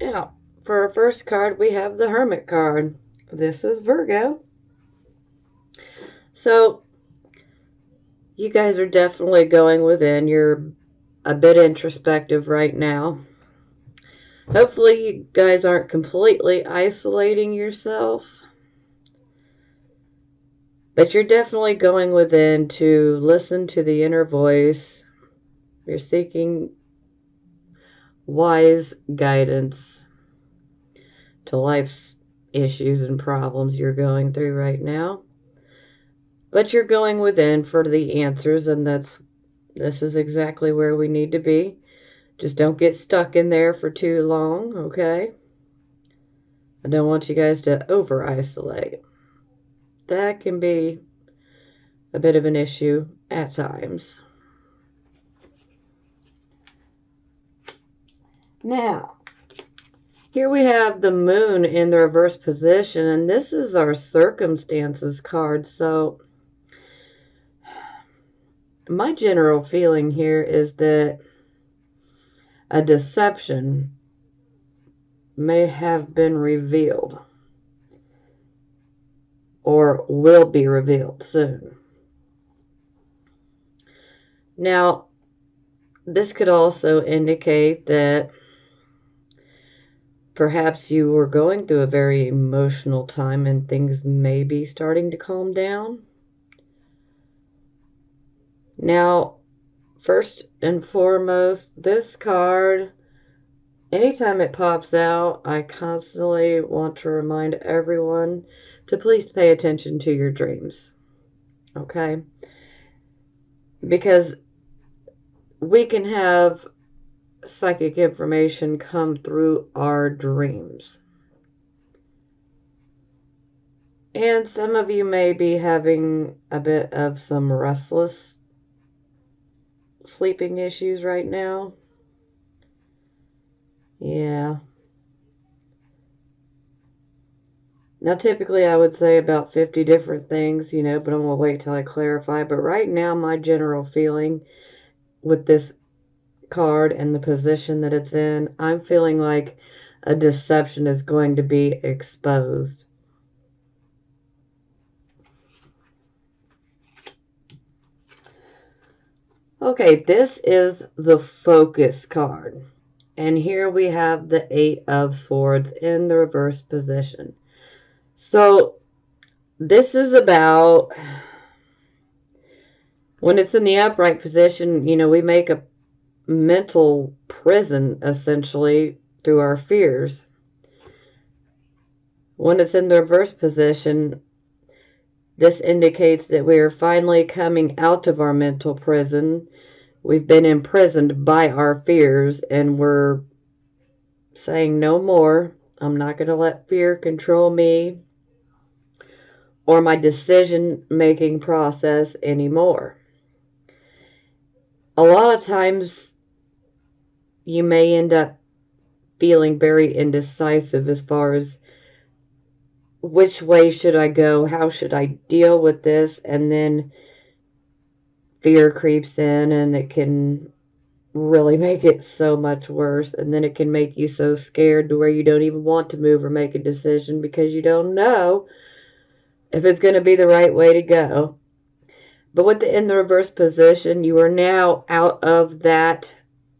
Now, for our first card, we have the Hermit card. This is Virgo. So, you guys are definitely going within. You're a bit introspective right now. Hopefully, you guys aren't completely isolating yourself. But you're definitely going within to listen to the inner voice. You're seeking wise guidance to life's issues and problems you're going through right now. But you're going within for the answers, and this is exactly where we need to be. Just don't get stuck in there for too long, okay? I don't want you guys to over-isolate. That can be a bit of an issue at times. Now, here we have the moon in the reverse position, and this is our circumstances card. So, my general feeling here is that a deception may have been revealed or will be revealed soon. Now, this could also indicate that perhaps you were going through a very emotional time and things may be starting to calm down. Now, first and foremost, this card, anytime it pops out, I constantly want to remind everyone to please pay attention to your dreams. Okay? Because we can have psychic information come through our dreams. And some of you may be having a bit of some restless sleeping issues right now. Yeah. Now, typically I would say about 50 different things, but I'm going to wait till I clarify. But right now, my general feeling with this card and the position that it's in, I'm feeling like a deception is going to be exposed. Okay, this is the focus card. And here we have the Eight of Swords in the reverse position. So, this is about, when it's in the upright position, we make a mental prison, essentially, through our fears. When it's in the reverse position, this indicates that we are finally coming out of our mental prison. We've been imprisoned by our fears, and we're saying no more. I'm not going to let fear control me or my decision-making process anymore. A lot of times, you may end up feeling very indecisive as far as which way should I go, how should I deal with this, and then fear creeps in and it can really make it so much worse, and then it can make you so scared to where you don't even want to move or make a decision because you don't know if it's going to be the right way to go. But with in the reverse position, you are now out of that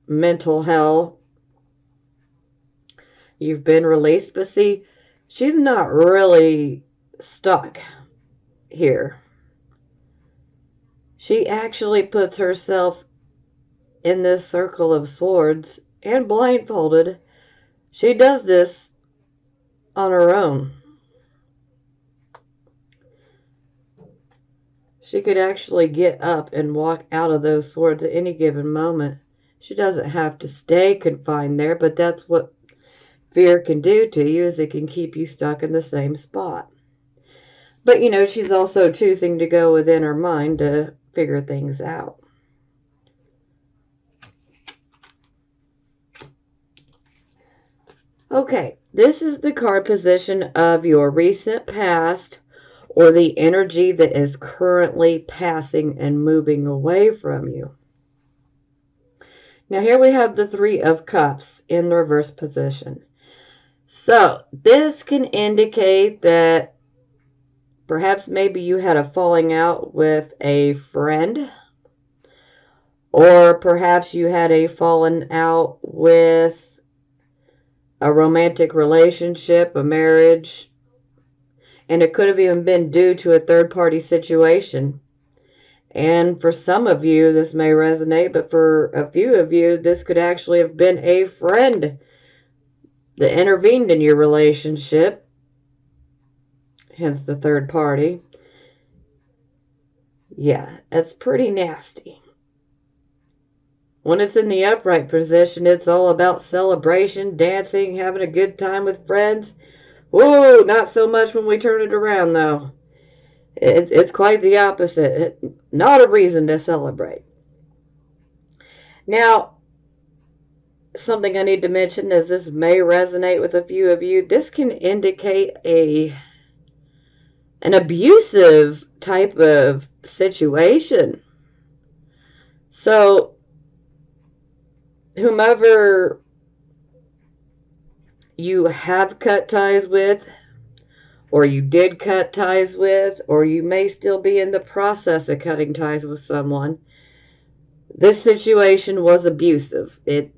mental hell. You've been released, but see, she's not really stuck here. She actually puts herself in this circle of swords and blindfolded. She does this on her own. She could actually get up and walk out of those swords at any given moment. She doesn't have to stay confined there, but that's what fear can do to you, is it can keep you stuck in the same spot. But, she's also choosing to go within her mind to figure things out. Okay, this is the card position of your recent past or the energy that is currently passing and moving away from you. Now here we have the Three of Cups in the reverse position. So, this can indicate that perhaps maybe you had a falling out with a friend, or perhaps you had a falling out with a romantic relationship, a marriage, and it could have even been due to a third party situation. And for some of you, this may resonate, but for a few of you, this could actually have been a friend that intervened in your relationship, hence the third party. Yeah, it's pretty nasty. When it's in the upright position, it's all about celebration, dancing, having a good time with friends. Whoa, not so much when we turn it around, though. It's quite the opposite. Not a reason to celebrate. Now, something I need to mention, as this may resonate with a few of you, this can indicate an abusive type of situation. So, whomever you have cut ties with, or you did cut ties with, or you may still be in the process of cutting ties with someone, this situation was abusive. It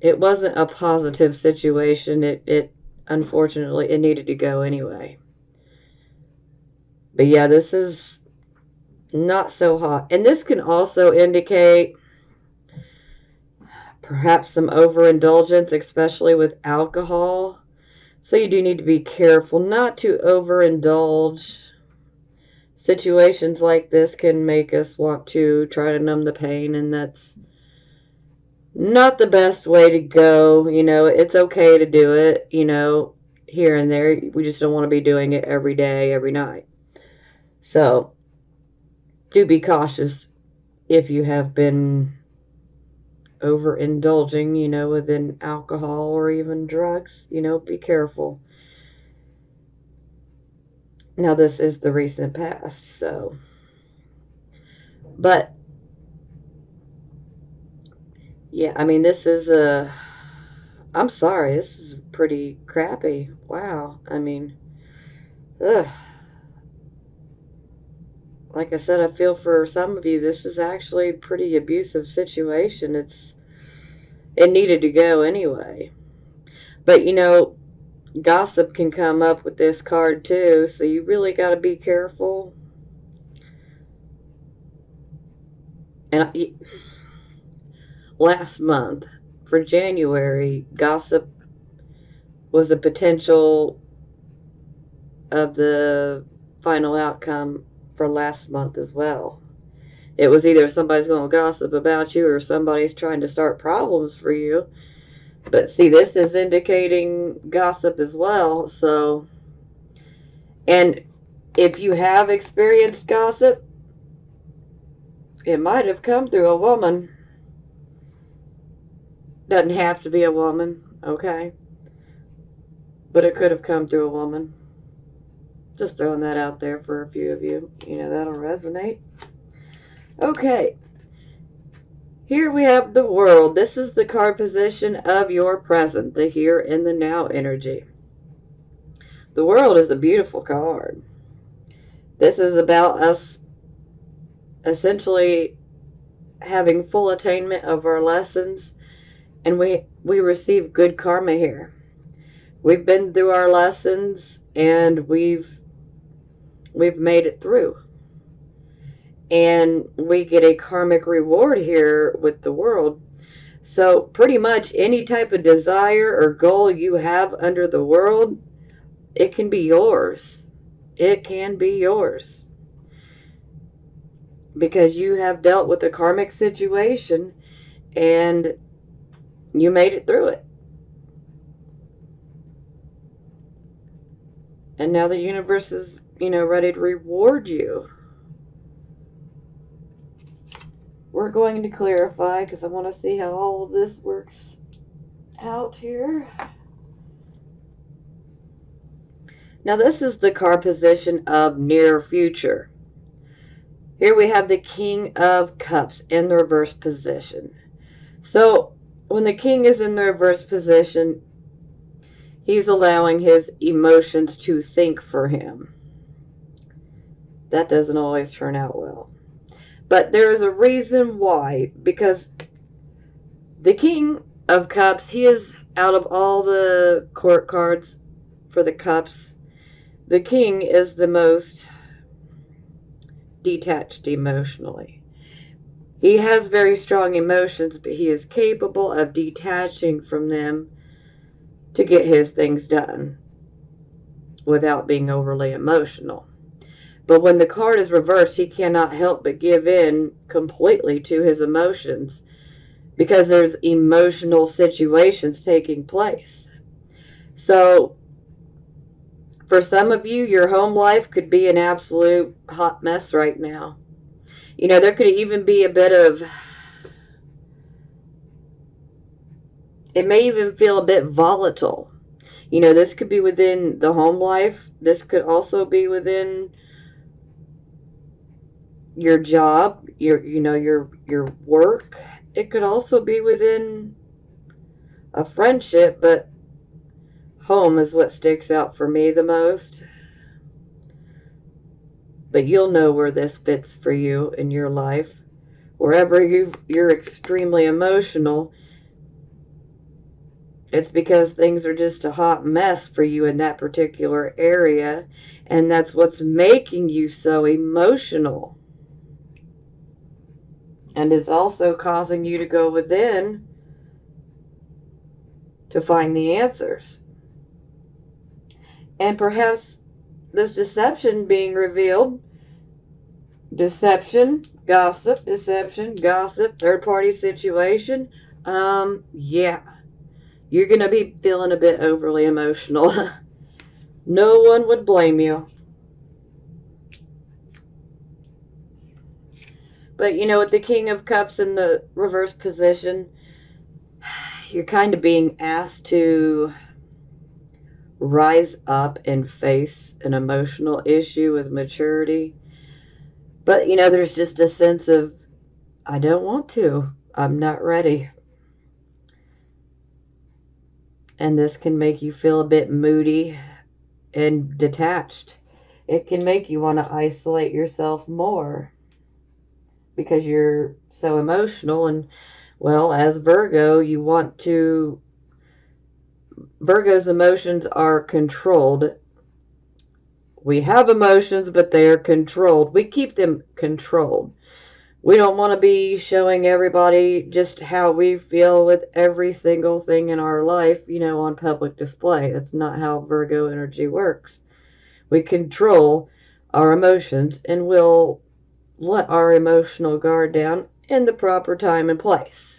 wasn't a positive situation. It unfortunately, it needed to go anyway. But yeah, this is not so hot. And this can also indicate perhaps some overindulgence, especially with alcohol. So you do need to be careful not to overindulge. Situations like this can make us want to try to numb the pain, and that's not the best way to go. It's okay to do it, here and there. We just don't want to be doing it every day, every night. So, do be cautious if you have been overindulging, within alcohol or even drugs. Be careful. Now, this is the recent past, so. But, yeah, I mean, this is I'm sorry, this is pretty crappy. Wow. I mean, ugh. Like I said, I feel for some of you, this is actually a pretty abusive situation. It needed to go anyway. But gossip can come up with this card too, so you really got to be careful. And last month, for January, gossip was a potential of the final outcome for last month as well. It was either somebody's going to gossip about you or somebody's trying to start problems for you. But see, this is indicating gossip as well. So, and if you have experienced gossip, it might have come through a woman. Doesn't have to be a woman, okay? But it could have come through a woman. Just throwing that out there for a few of you. That'll resonate. Okay. Here we have the World. This is the card position of your present, the here and the now energy. The World is a beautiful card. This is about us essentially having full attainment of our lessons, and we receive good karma here. We've been through our lessons, and we've made it through. And we get a karmic reward here with the World. So pretty much any type of desire or goal you have under the World, it can be yours. It can be yours. Because you have dealt with a karmic situation and you made it through it. And now the universe is, ready to reward you. We're going to clarify because I want to see how all of this works out here. Now this is the card position of near future. Here we have the King of Cups in the reverse position. So when the king is in the reverse position, he's allowing his emotions to think for him. That doesn't always turn out well. But there is a reason why, because the King of Cups, he is, out of all the court cards for the cups, the king is the most detached emotionally. He has very strong emotions, but he is capable of detaching from them to get his things done without being overly emotional. But when the card is reversed, he cannot help but give in completely to his emotions because there's emotional situations taking place. So for some of you, your home life could be an absolute hot mess right now. You know, there could even be a bit of, it may even feel a bit volatile. You know, this could be within the home life. This could also be within your job, your work. It could also be within a friendship, but home is what sticks out for me the most. But you'll know where this fits for you in your life. Wherever you're extremely emotional, it's because things are just a hot mess for you in that particular area, and that's what's making you so emotional. And it's also causing you to go within to find the answers. And perhaps this deception being revealed, deception, gossip, third party situation, yeah, you're going to be feeling a bit overly emotional. No one would blame you. But you know, with the King of Cups in the reverse position, you're kind of being asked to rise up and face an emotional issue with maturity. But you know, there's just a sense of, I don't want to. I'm not ready. And this can make you feel a bit moody and detached. It can make you want to isolate yourself more because you're so emotional. And well, as Virgo, Virgo's emotions are controlled. We have emotions, but they are controlled. We keep them controlled. We don't want to be showing everybody just how we feel with every single thing in our life, on public display. That's not how Virgo energy works. We control our emotions and we'll let our emotional guard down in the proper time and place.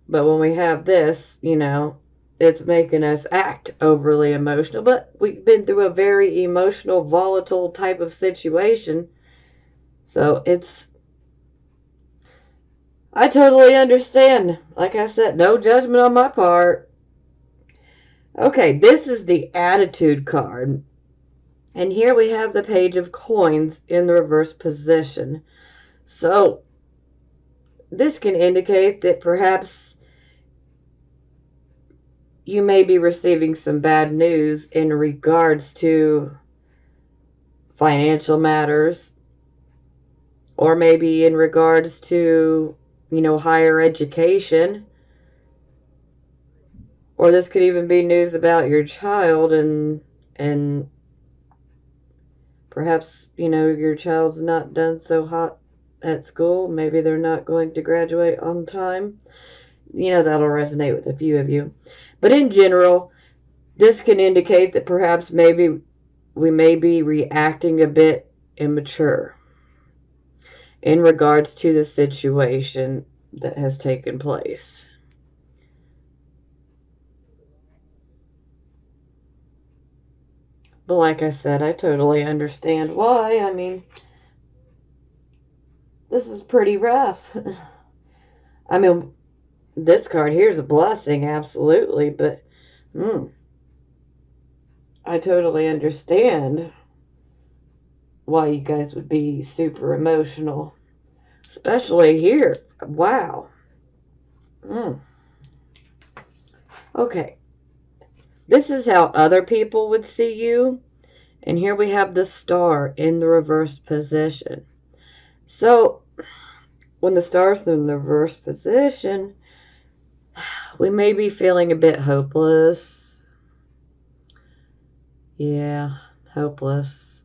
But when we have this, it's making us act overly emotional. But we've been through a very emotional, volatile type of situation. So I totally understand. Like I said, no judgment on my part. Okay, this is the attitude card. And here we have the Page of Coins in the reverse position. So this can indicate that perhaps you may be receiving some bad news in regards to financial matters, or maybe in regards to, higher education. Or this could even be news about your child and perhaps, your child's not done so hot at school. Maybe they're not going to graduate on time. That'll resonate with a few of you. But in general, this can indicate that perhaps maybe we may be reacting a bit immature in regards to the situation that has taken place. But like I said, I totally understand why. I mean, this is pretty rough. I mean, this card here is a blessing, absolutely, but I totally understand why you guys would be super emotional. Especially here. Wow. Okay. This is how other people would see you. And here we have the star in the reversed position. So, when the star's in the reversed position, we may be feeling a bit hopeless. Yeah, hopeless.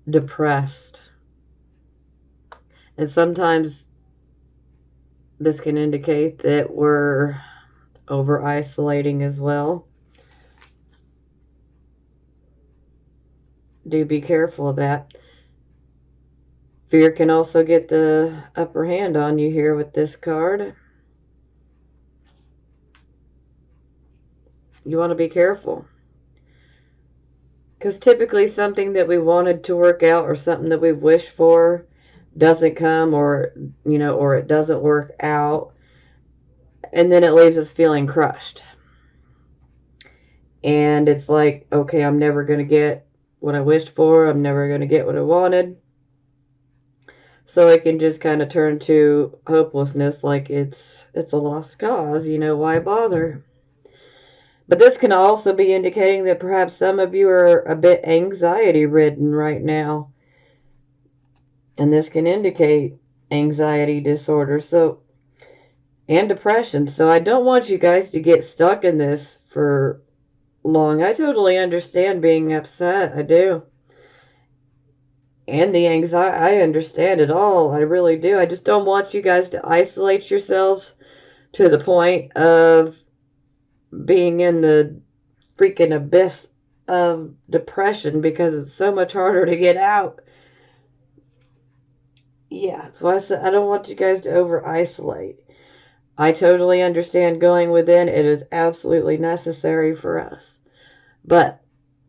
Depressed. And sometimes this can indicate that we're over-isolating as well. Do be careful of that. Fear can also get the upper hand on you here with this card. You want to be careful. Because typically something that we wanted to work out or something that we've wished for doesn't come, or, or it doesn't work out. And then it leaves us feeling crushed. And it's like, okay, I'm never going to get what I wished for. I'm never going to get what I wanted. So it can just kind of turn to hopelessness, like it's a lost cause, why bother? But this can also be indicating that perhaps some of you are a bit anxiety-ridden right now. And this can indicate anxiety disorder, and depression. So I don't want you guys to get stuck in this for long. I totally understand being upset. I do. And the anxiety, I understand it all. I really do. I just don't want you guys to isolate yourselves to the point of being in the freaking abyss of depression, because it's so much harder to get out. Yeah, so I said I don't want you guys to over-isolate. I totally understand going within. It is absolutely necessary for us. But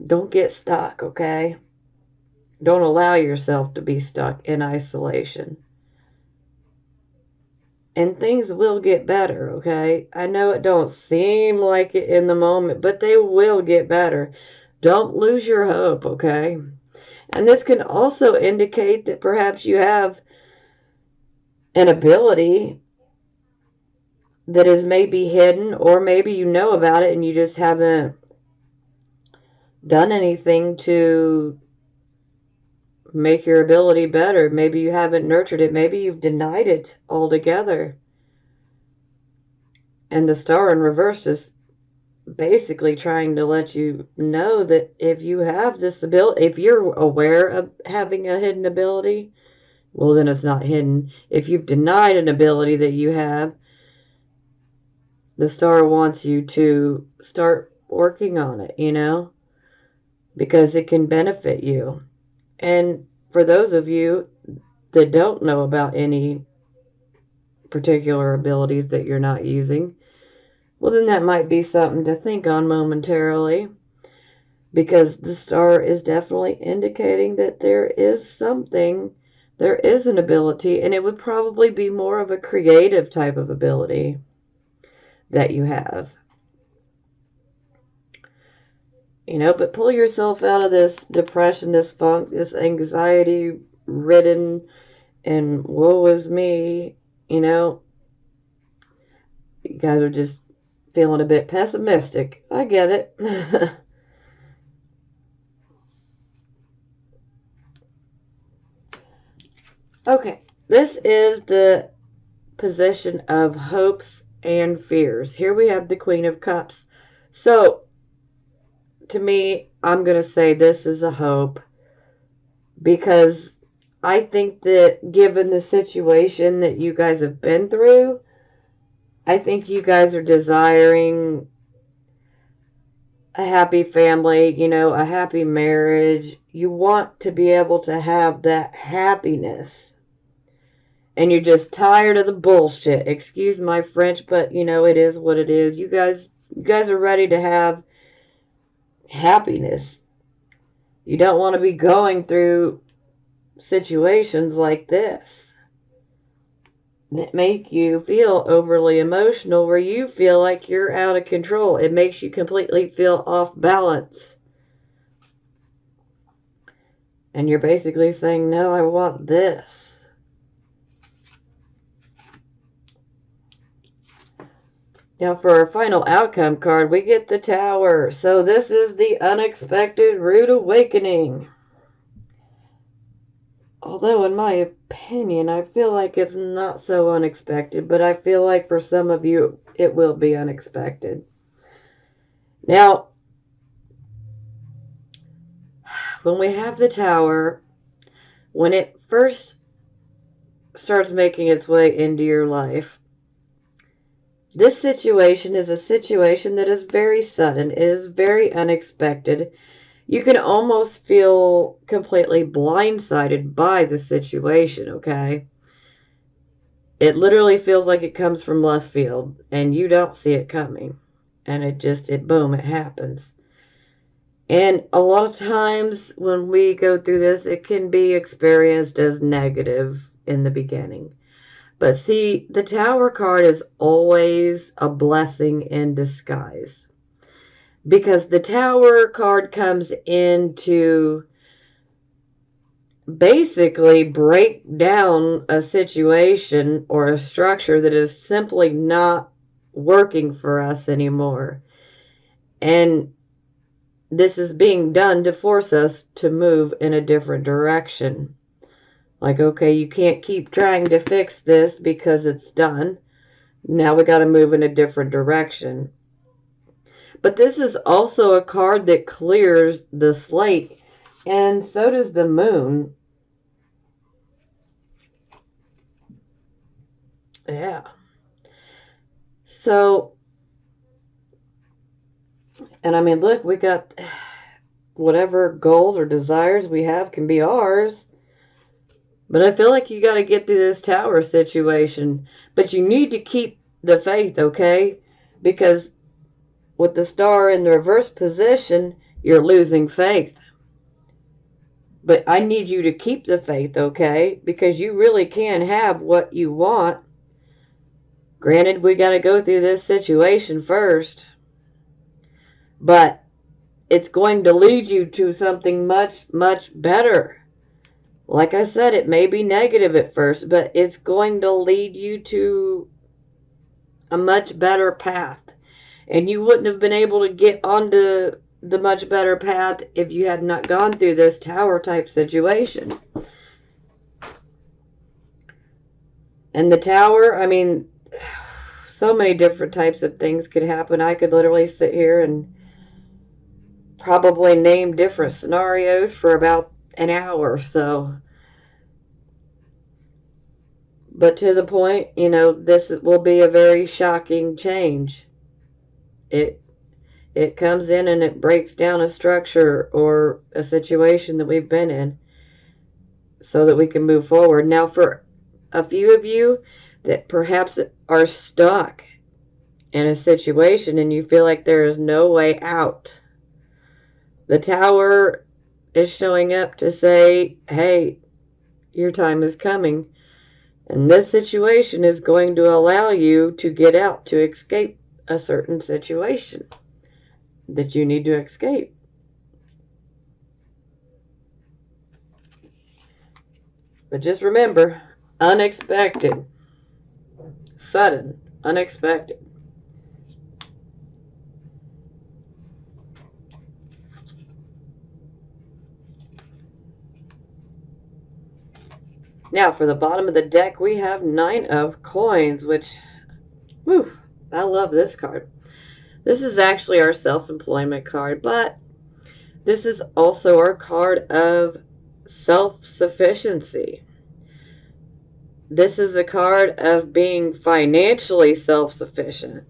don't get stuck, okay? Don't allow yourself to be stuck in isolation. And things will get better, okay? I know it don't seem like it in the moment, but they will get better. Don't lose your hope, okay? And this can also indicate that perhaps you have an ability that is maybe hidden, or maybe you know about it and you just haven't done anything to make your ability better. Maybe you haven't nurtured it. Maybe you've denied it altogether. And the star in reverse is basically trying to let you know that if you have this ability, if you're aware of having a hidden ability, well, then it's not hidden. If you've denied an ability that you have, the star wants you to start working on it, because it can benefit you. And for those of you that don't know about any particular abilities that you're not using, well, then that might be something to think on momentarily, because the star is definitely indicating that there is an ability, and it would probably be more of a creative type of ability that you have. But pull yourself out of this depression, this funk, this anxiety-ridden, and woe is me, You guys are just feeling a bit pessimistic. I get it. Okay, this is the position of hopes and fears. Here we have the Queen of Cups. So, to me, I'm going to say this is a hope, because I think that given the situation that you guys have been through, I think you guys are desiring a happy family, a happy marriage. You want to be able to have that happiness. And you're just tired of the bullshit. Excuse my French, but it is what it is. You guys are ready to have happiness. You don't want to be going through situations like this that make you feel overly emotional, where you feel like you're out of control. It makes you completely feel off balance. And you're basically saying, no, I want this. Now for our final outcome card, we get the Tower. So this is the unexpected rude awakening. Although, in my opinion, I feel like it's not so unexpected, but I feel like for some of you, it will be unexpected. Now, when we have the Tower, when it first starts making its way into your life, this situation is a situation that is very sudden. It is very unexpected. You can almost feel completely blindsided by the situation, okay? It literally feels like it comes from left field and you don't see it coming. And boom, it happens. And a lot of times when we go through this, it can be experienced as negative in the beginning. But see, the Tower card is always a blessing in disguise. Because the Tower card comes in to basically break down a situation or a structure that is simply not working for us anymore. And this is being done to force us to move in a different direction. Like, okay, you can't keep trying to fix this because it's done. Now we got to move in a different direction. But this is also a card that clears the slate, and so does the moon. Yeah. So, and I mean, look, we got whatever goals or desires we have can be ours. But I feel like you got to get through this Tower situation. But you need to keep the faith, okay? Because with the Star in the reverse position, you're losing faith. But I need you to keep the faith, okay? Because you really can have what you want. Granted, we got to go through this situation first. But it's going to lead you to something much, much better. Like I said, it may be negative at first, but it's going to lead you to a much better path. And you wouldn't have been able to get onto the much better path if you had not gone through this Tower type situation. And the Tower, I mean, so many different types of things could happen. I could literally sit here and probably name different scenarios for about an hour. So, but to the point, you know, this will be a very shocking change. It comes in and it breaks down a structure or a situation that we've been in so that we can move forward. Now, for a few of you that perhaps are stuck in a situation and you feel like there is no way out, the Tower is showing up to say, hey, your time is coming. And this situation is going to allow you to get out, to escape a certain situation that you need to escape. But just remember, unexpected, sudden, unexpected. Now, for the bottom of the deck, we have 9 of Coins, which, whew, I love this card. This is actually our self-employment card, but this is also our card of self-sufficiency. This is a card of being financially self-sufficient.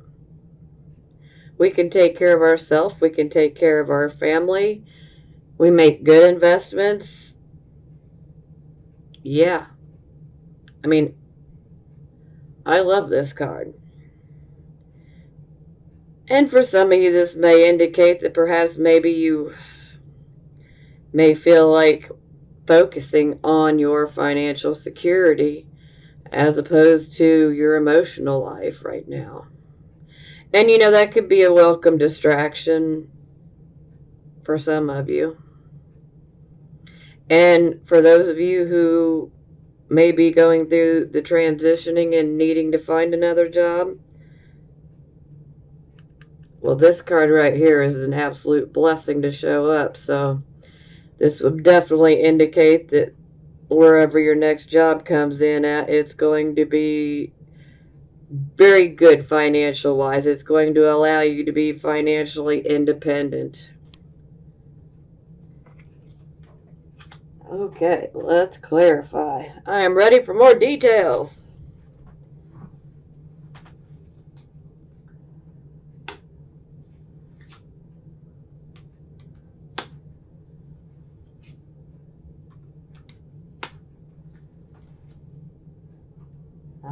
We can take care of ourselves. We can take care of our family. We make good investments. Yeah. I mean, I love this card. And for some of you, this may indicate that perhaps maybe you may feel like focusing on your financial security as opposed to your emotional life right now. And you know, that could be a welcome distraction for some of you. And for those of you who may be going through the transitioning and needing to find another job, Well, this card right here is an absolute blessing to show up, so this would definitely indicate that wherever your next job comes in at, it's going to be very good financial wise. It's going to allow you to be financially independent. Okay, let's clarify. I am ready for more details.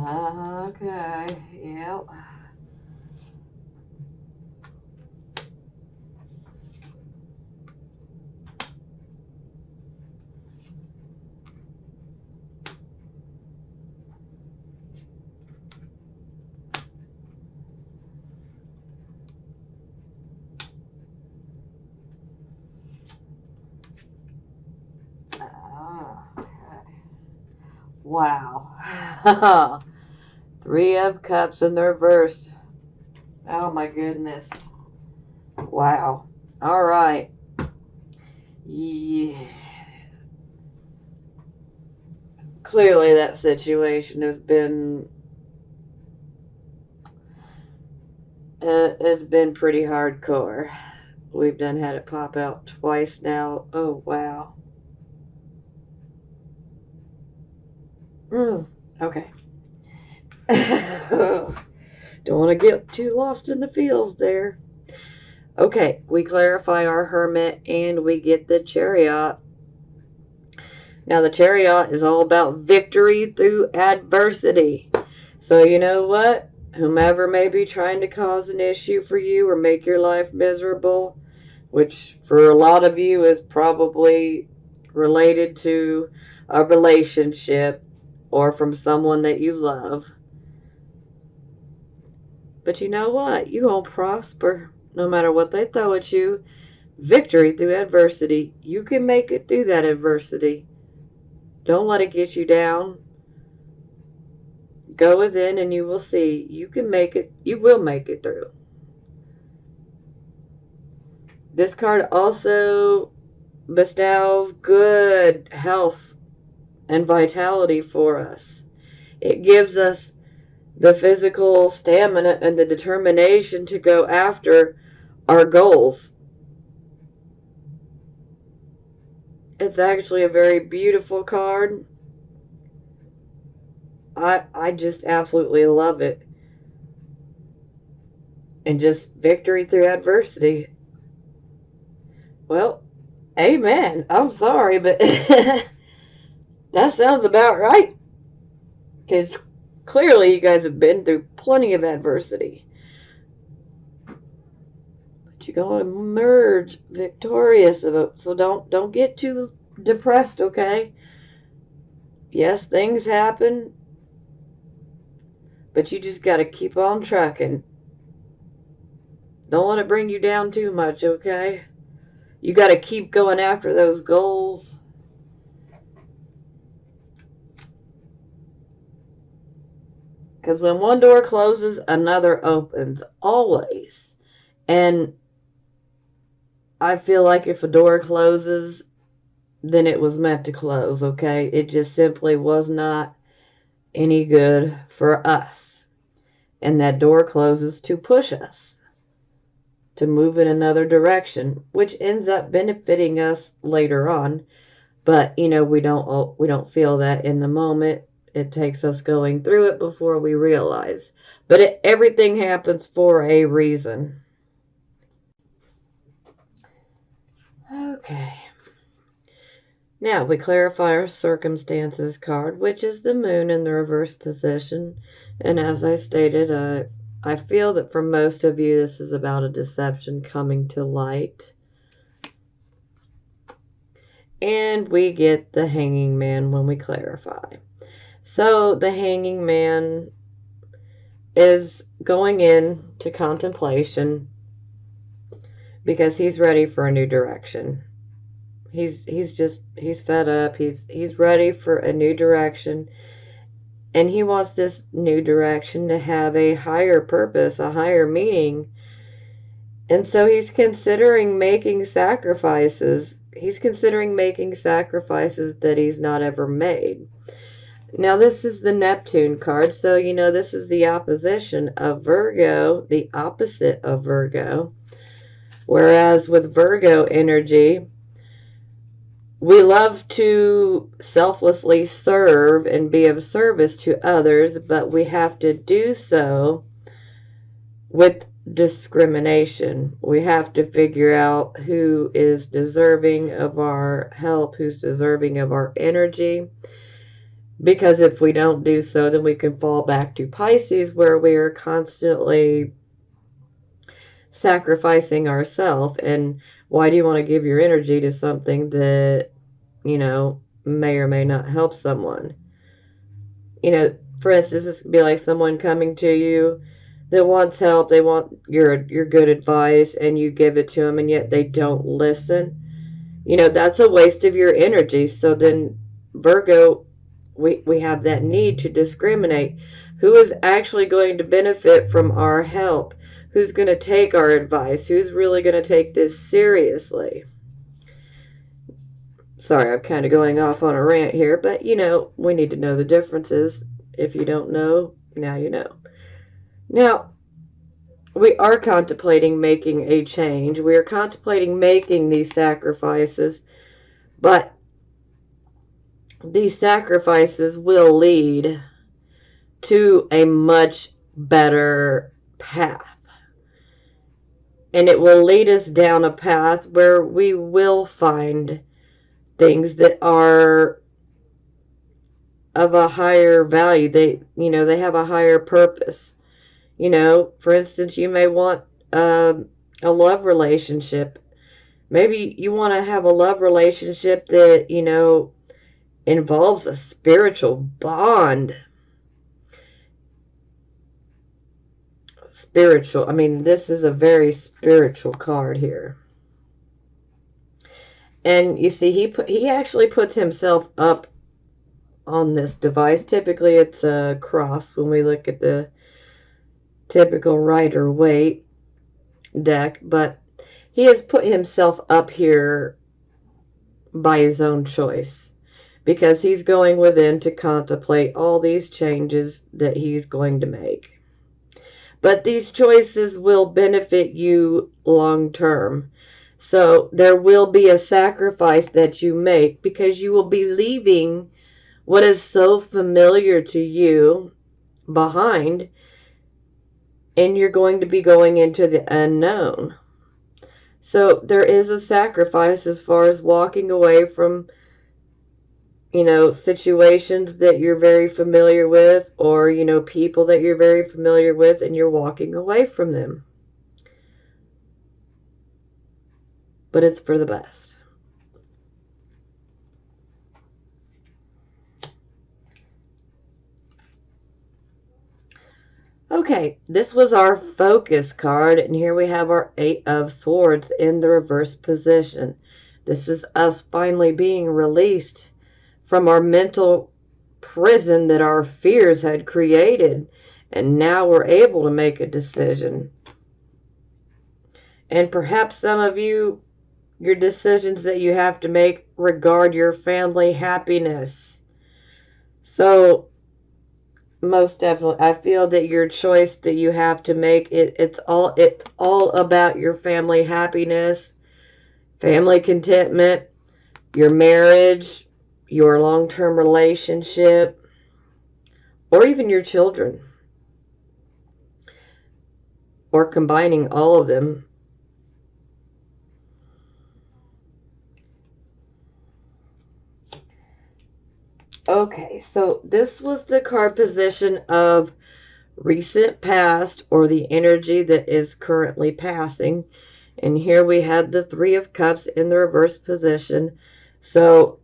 Okay, yep. Okay. Wow. Three of Cups in the reverse. Oh my goodness. Wow. All right. Yeah. Clearly that situation has been pretty hardcore. We've done had it pop out twice now. Oh wow. Okay. Don't want to get too lost in the fields there. Okay, we clarify our Hermit and we get the Chariot. Now the Chariot is all about victory through adversity. So you know what? Whomever may be trying to cause an issue for you or make your life miserable, which for a lot of you is probably related to a relationship or from someone that you love. But you know what? You gonna prosper no matter what they throw at you. Victory through adversity. You can make it through that adversity. Don't let it get you down. Go within and you will see. You can make it. You will make it through. This card also bestows good health and vitality for us. It gives us the physical stamina and the determination to go after our goals. It's actually a very beautiful card. I just absolutely love it. And just victory through adversity. Well, amen. I'm sorry, but that sounds about right. Because clearly you guys have been through plenty of adversity. But you're going to emerge victorious. So don't get too depressed, okay? Yes, things happen. But you just got to keep on trucking. Don't let it bring you down too much, okay? You got to keep going after those goals. Because when one door closes, another opens. Always. And I feel like if a door closes, then it was meant to close, okay? It just simply was not any good for us. And that door closes to push us to move in another direction, which ends up benefiting us later on. But, you know, we don't feel that in the moment. It takes us going through it before we realize. But everything happens for a reason. Okay. Now we clarify our circumstances card, which is the moon in the reverse position. And as I stated, I feel that for most of you, this is about a deception coming to light. And we get the hanging man when we clarify. So the hanging man is going into contemplation because he's ready for a new direction. He's fed up. He's ready for a new direction. And he wants this new direction to have a higher purpose, a higher meaning. And so he's considering making sacrifices. He's considering making sacrifices that he's not ever made. Now, this is the Neptune card, so this is the opposition of Virgo, the opposite of Virgo. Whereas with Virgo energy, we love to selflessly serve and be of service to others, but we have to do so with discrimination. We have to figure out who is deserving of our help, who's deserving of our energy. Because if we don't do so, then we can fall back to Pisces, where we are constantly sacrificing ourselves. And why do you want to give your energy to something that, may or may not help someone? For instance, this could be like someone coming to you that wants help. They want your good advice, and you give it to them, and yet they don't listen. That's a waste of your energy. So then, Virgo, we have that need to discriminate. Who is actually going to benefit from our help? Who's going to take our advice? Who's really going to take this seriously? Sorry, I'm kind of going off on a rant here, but we need to know the differences. If you don't know, now you know. Now, we are contemplating making a change. We are contemplating making these sacrifices, but these sacrifices will lead to a much better path. And it will lead us down a path where we will find things that are of a higher value. They have a higher purpose. For instance, you may want a love relationship. Maybe you want to have a love relationship that, involves a spiritual bond. Spiritual. This is a very spiritual card here. And you see, he actually puts himself up on this device. Typically, it's a cross when we look at the typical Rider-Waite deck, but he has put himself up here by his own choice, because he's going within to contemplate all these changes that he's going to make. But these choices will benefit you long term. So there will be a sacrifice that you make, because you will be leaving what is so familiar to you behind, and you're going to be going into the unknown. So there is a sacrifice as far as walking away from, situations that you're very familiar with, or, people that you're very familiar with, and you're walking away from them. But it's for the best. Okay, this was our focus card, and here we have our Eight of Swords in the reverse position. This is us finally being released from our mental prison that our fears had created, and now we're able to make a decision. And perhaps some of you, your decisions that you have to make regard your family happiness. So most definitely, I feel that your choice that you have to make, it's all about your family happiness, family contentment, your marriage, your long-term relationship, or even your children, or combining all of them. Okay, so this was the card position of recent past, or the energy that is currently passing. And here we had the Three of Cups in the reverse position. So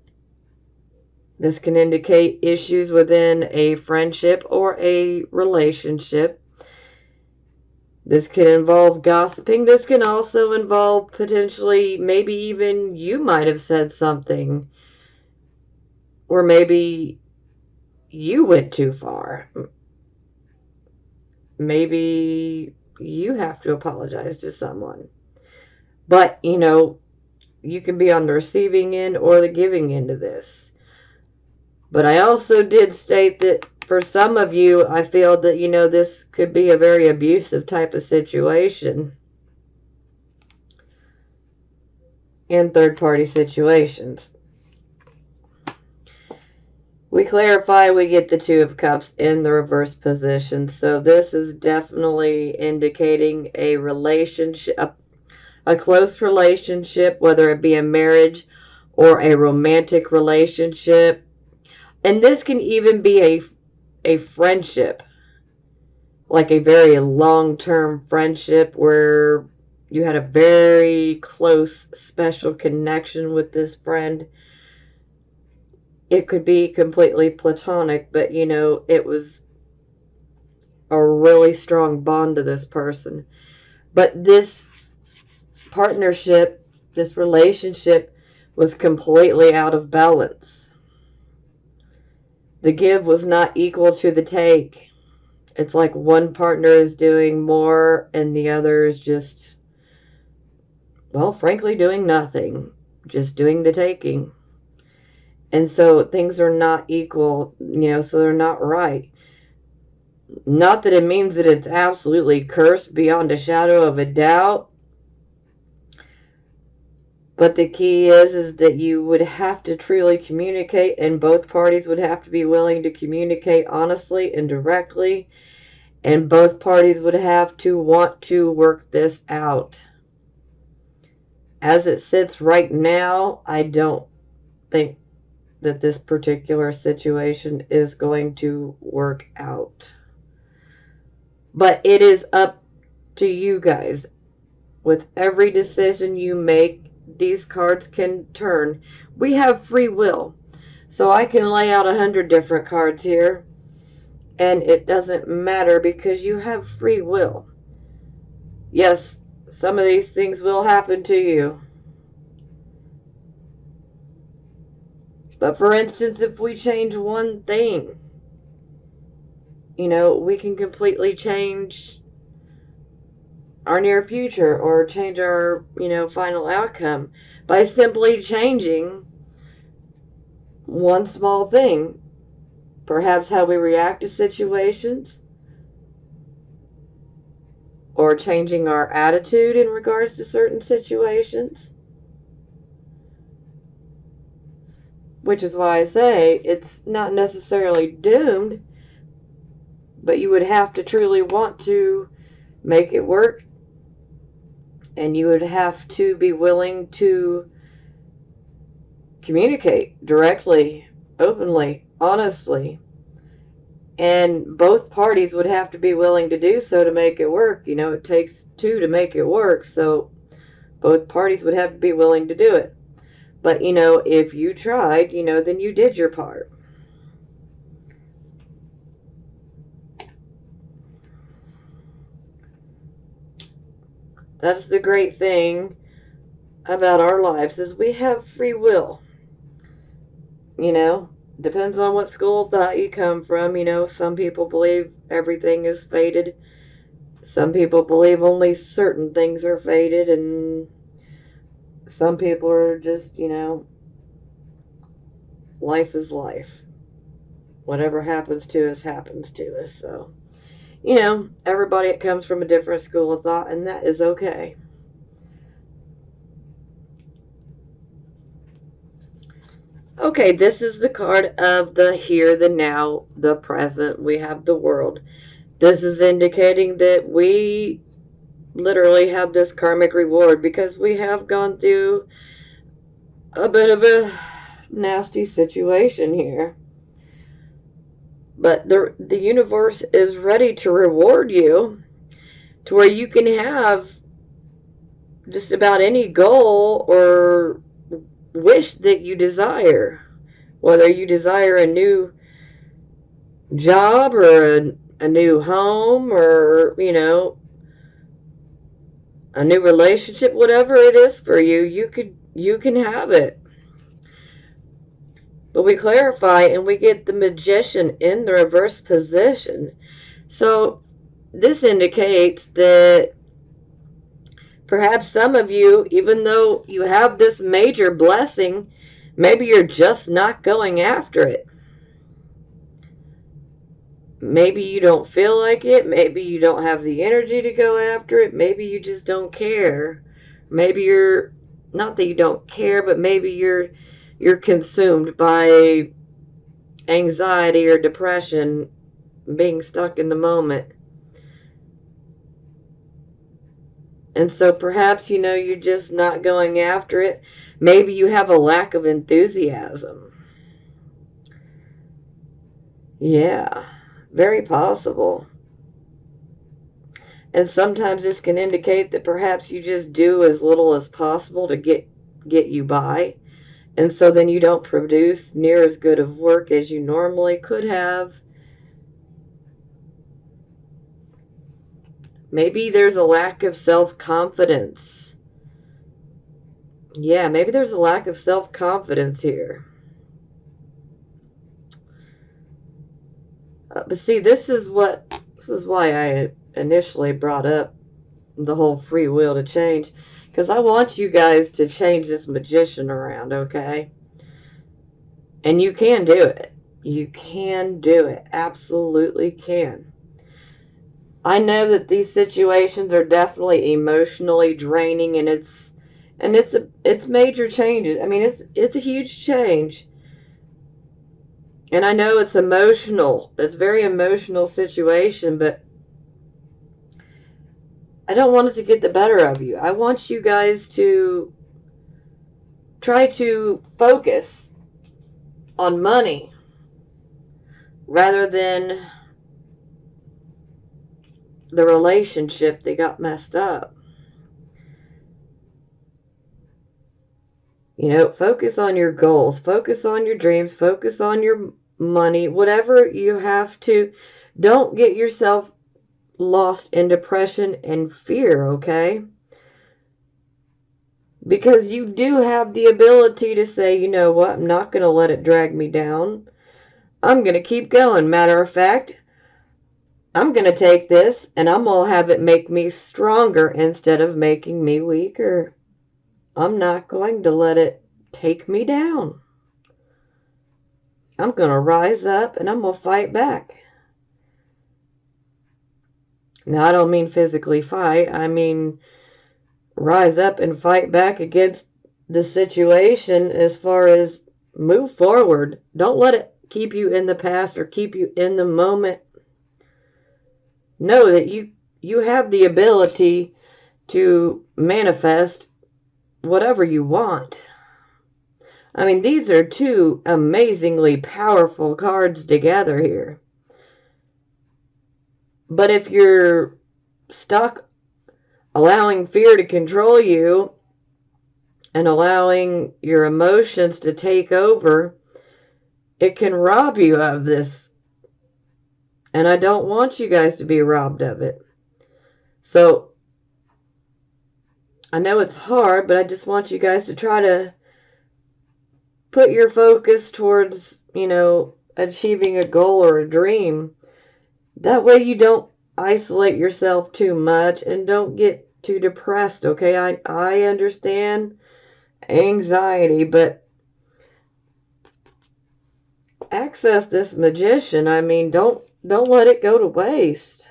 this can indicate issues within a friendship or a relationship. This can involve gossiping. This can also involve potentially, maybe even you might have said something, or maybe you went too far. Maybe you have to apologize to someone. But, you can be on the receiving end or the giving end of this. But I also did state that for some of you, I feel that, this could be a very abusive type of situation in third-party situations. We clarify, we get the Two of Cups in the reverse position. So this is definitely indicating a relationship, a close relationship, whether it be a marriage or a romantic relationship. And this can even be a friendship, like a very long-term friendship where you had a very close, special connection with this friend. It could be completely platonic, but, it was a really strong bond to this person. But this partnership, this relationship, was completely out of balance. The give was not equal to the take. It's like one partner is doing more and the other is just, well, frankly, doing nothing. Just doing the taking. And so things are not equal, so they're not right. Not that it means that it's absolutely cursed beyond a shadow of a doubt. But the key is that you would have to truly communicate, and both parties would have to be willing to communicate honestly and directly. And both parties would have to want to work this out. As it sits right now, I don't think that this particular situation is going to work out. But it is up to you guys. With every decision you make, these cards can turn. We have free will. So I can lay out 100 different cards here. And it doesn't matter because you have free will. Yes, some of these things will happen to you. But for instance, if we change one thing, we can completely change our near future or change our, final outcome by simply changing one small thing. Perhaps how we react to situations, or changing our attitude in regards to certain situations. Which is why I say it's not necessarily doomed, but you would have to truly want to make it work, and you would have to be willing to communicate directly, openly, honestly. And both parties would have to be willing to do so to make it work. It takes two to make it work, so both parties would have to be willing to do it. But, if you tried, then you did your part. That's the great thing about our lives, is we have free will. Depends on what school of thought you come from. Some people believe everything is fated. Some people believe only certain things are fated, and some people are just, life is life. Whatever happens to us, happens to us. So, everybody comes from a different school of thought, and that is okay. Okay, this is the card of the here, the now, the present. We have the world. This is indicating that we literally have this karmic reward because we have gone through a bit of a nasty situation here. But the universe is ready to reward you to where you can have just about any goal or wish that you desire. Whether you desire a new job or a new home or, a new relationship, whatever it is for you, you can have it. But we clarify and we get the Magician in the reverse position. So this indicates that perhaps some of you, even though you have this major blessing, maybe you're just not going after it. Maybe you don't feel like it. Maybe you don't have the energy to go after it. Maybe you just don't care. Maybe you're, not that you don't care, but maybe you're consumed by anxiety or depression, being stuck in the moment. And so perhaps, you're just not going after it. Maybe you have a lack of enthusiasm. Yeah, very possible. And sometimes this can indicate that perhaps you just do as little as possible to get you by. And so then you don't produce near as good of work as you normally could have. Maybe there's a lack of self-confidence. Yeah, maybe there's a lack of self-confidence here. But see, this is why I initially brought up the whole free will to change, because I want you guys to change this magician around, okay? And you can do it. You can do it. Absolutely can. I know that these situations are definitely emotionally draining, and it's major changes. I mean, it's a huge change. And I know it's emotional. It's a very emotional situation, but I don't want it to get the better of you. I want you guys to try to focus on money rather than the relationship that got messed up. Focus on your goals, focus on your dreams, focus on your money, whatever you have to. Don't get yourself lost in depression and fear, okay? Because you do have the ability to say, you know what, I'm not going to let it drag me down. I'm going to keep going. Matter of fact, I'm going to take this and I'm going to have it make me stronger instead of making me weaker. I'm not going to let it take me down. I'm going to rise up and I'm going to fight back. Now, I don't mean physically fight. I mean rise up and fight back against the situation as far as move forward. Don't let it keep you in the past or keep you in the moment. Know that you have the ability to manifest whatever you want. I mean, these are two amazingly powerful cards together here. But if you're stuck allowing fear to control you and allowing your emotions to take over, it can rob you of this. And I don't want you guys to be robbed of it. So, I know it's hard, but I just want you guys to try to put your focus towards, achieving a goal or a dream. That way you don't isolate yourself too much and don't get too depressed, okay? I understand anxiety, but access this magician. I mean, don't let it go to waste.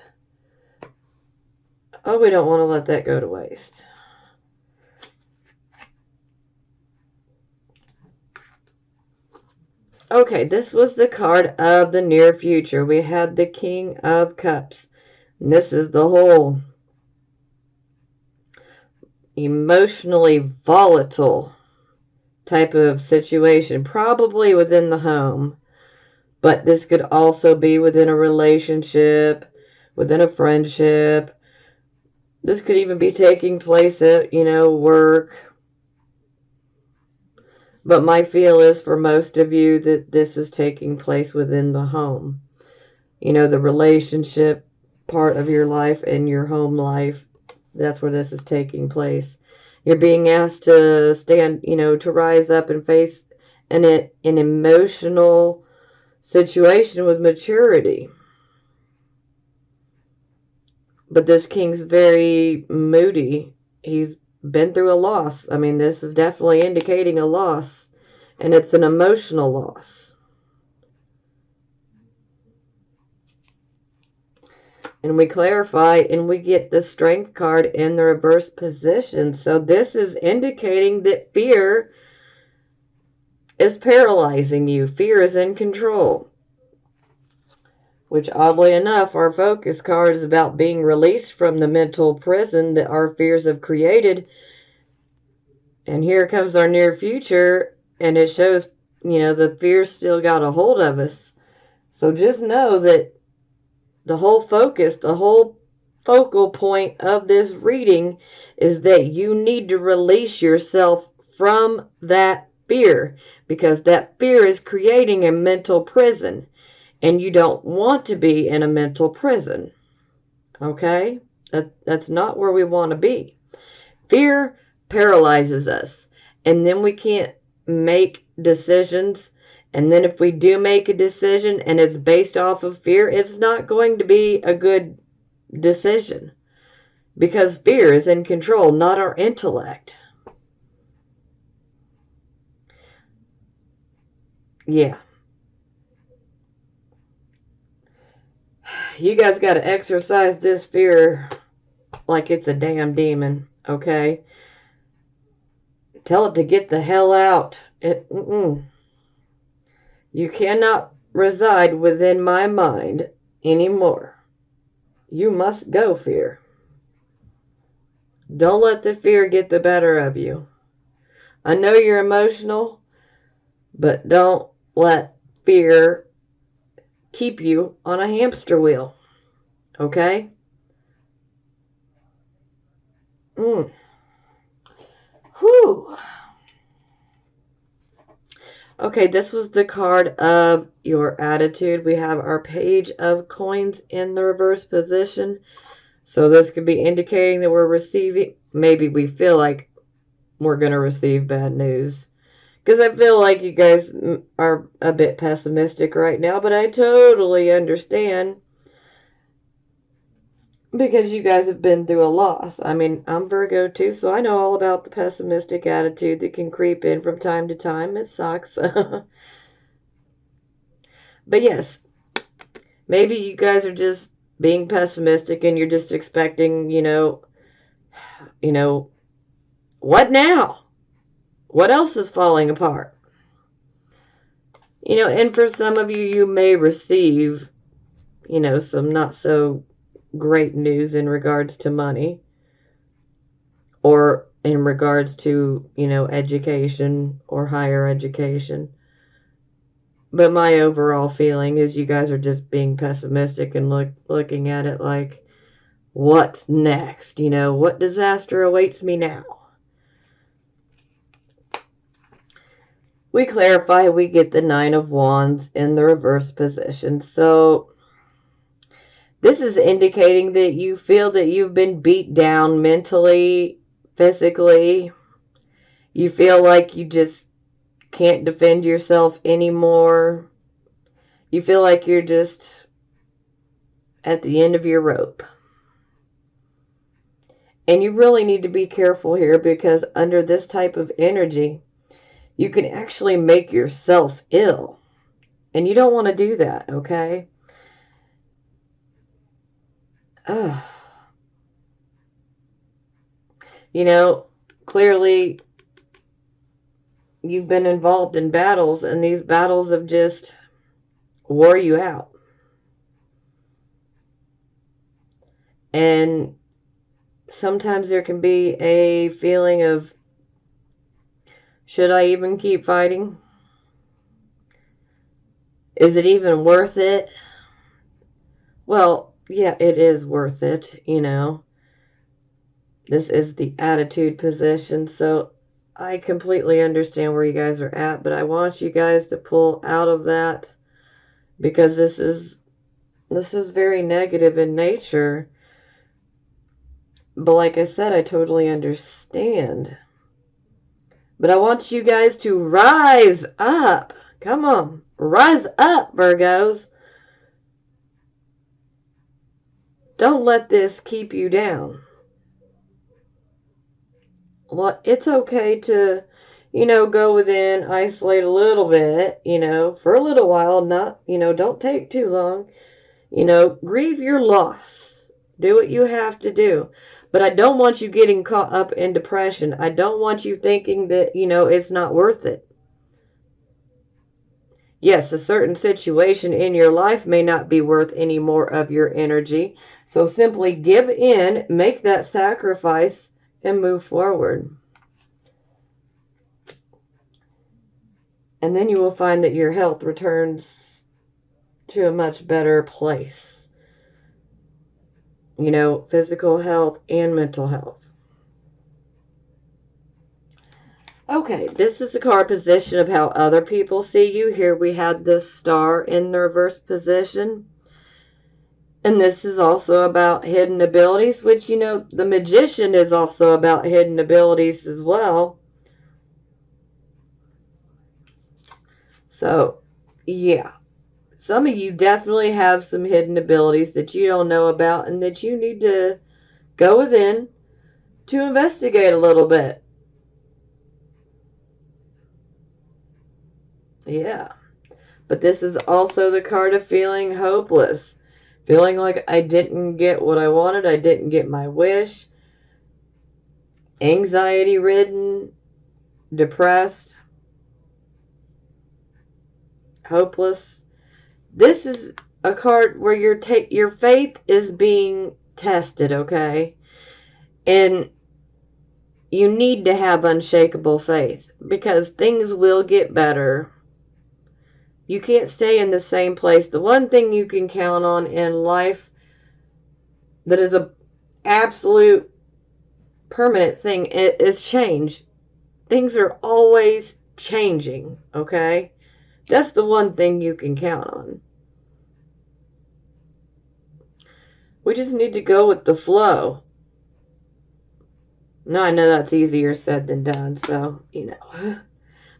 Oh, we don't want to let that go to waste. Okay, this was the card of the near future. We had the King of Cups. And this is the whole emotionally volatile type of situation, probably within the home. But this could also be within a relationship, within a friendship. This could even be taking place at, work. But my feel is for most of you that this is taking place within the home. The relationship part of your life and your home life. That's where this is taking place. You're being asked to stand, to rise up and face an emotional situation with maturity. But this king's very moody. He's been through a loss. I mean, this is definitely indicating a loss. And it's an emotional loss. And we clarify and we get the Strength card in the reverse position. So this is indicating that fear is paralyzing you. Fear is in control. Which, oddly enough, our focus card is about being released from the mental prison that our fears have created. And here comes our near future, and it shows, the fear still got a hold of us. So just know that the whole focus, the whole focal point of this reading is that you need to release yourself from that fear, because that fear is creating a mental prison. And you don't want to be in a mental prison. Okay? That's not where we want to be. Fear paralyzes us. And then we can't make decisions. And then if we do make a decision and it's based off of fear, it's not going to be a good decision. Because fear is in control, not our intellect. Yeah. You guys got to exercise this fear like it's a damn demon, okay? Tell it to get the hell out. You cannot reside within my mind anymore. You must go, fear. Don't let the fear get the better of you. I know you're emotional, but don't let fear keep you on a hamster wheel. Okay? Whew. Okay, this was the card of your attitude. We have our page of coins in the reverse position. So this could be indicating that we're receiving, maybe we feel like we're going to receive bad news. Because I feel like you guys are a bit pessimistic right now, but I totally understand. Because you guys have been through a loss. I mean, I'm Virgo too, so I know all about the pessimistic attitude that can creep in from time to time. It sucks. But yes, maybe you guys are just being pessimistic and you're just expecting, what now? What else is falling apart? And for some of you, you may receive, some not so great news in regards to money or in regards to, education or higher education. But my overall feeling is you guys are just being pessimistic and looking at it like, what's next? What disaster awaits me now? We clarify, we get the Nine of Wands in the reverse position. So this is indicating that you feel that you've been beat down mentally, physically. You feel like you just can't defend yourself anymore. You feel like you're just at the end of your rope. And you really need to be careful here, because under this type of energy, you can actually make yourself ill. And you don't want to do that, okay? Clearly you've been involved in battles, and these battles have just wore you out. And sometimes there can be a feeling of, should I even keep fighting? Is it even worth it? Well, yeah, it is worth it, This is the attitude position, so I completely understand where you guys are at, but I want you guys to pull out of that, because this is very negative in nature. But like I said, I totally understand. But I want you guys to rise up. Come on, rise up, Virgos. don't let this keep you down. Well, it's okay to, go within, isolate a little bit, for a little while, not, don't take too long. Grieve your loss. Do what you have to do. But I don't want you getting caught up in depression. I don't want you thinking that, it's not worth it. Yes, a certain situation in your life may not be worth any more of your energy. So simply give in, make that sacrifice, and move forward. And then you will find that your health returns to a much better place. Physical health and mental health. Okay, this is the card position of how other people see you. Here we had this star in the reverse position. And this is also about hidden abilities, which, the magician is also about hidden abilities as well. So, yeah. Some of you definitely have some hidden abilities that you don't know about and that you need to go within to investigate a little bit. Yeah. But this is also the card of feeling hopeless. Feeling like I didn't get what I wanted. I didn't get my wish. Anxiety-ridden. Depressed. Hopeless. This is a card where your faith is being tested, okay? And you need to have unshakable faith because things will get better. You can't stay in the same place. The one thing you can count on in life that is an absolute permanent thing is change. Things are always changing, okay? That's the one thing you can count on. We just need to go with the flow. Now, I know that's easier said than done, so,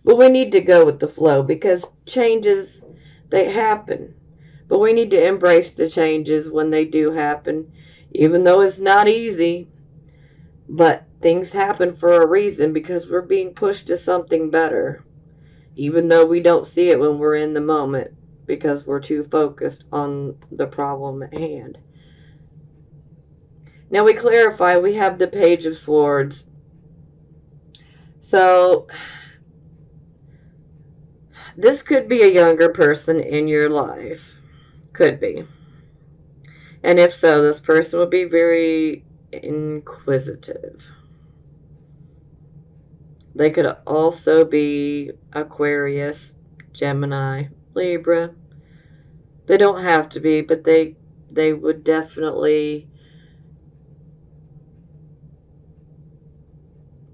But we need to go with the flow because changes, they happen. But we need to embrace the changes when they do happen, even though it's not easy. But things happen for a reason because we're being pushed to something better, even though we don't see it when we're in the moment because we're too focused on the problem at hand. Now we clarify, we have the Page of Swords. So this could be a younger person in your life. Could be. And if so, this person would be very inquisitive. They could also be Aquarius, Gemini, Libra. They don't have to be, but they would definitely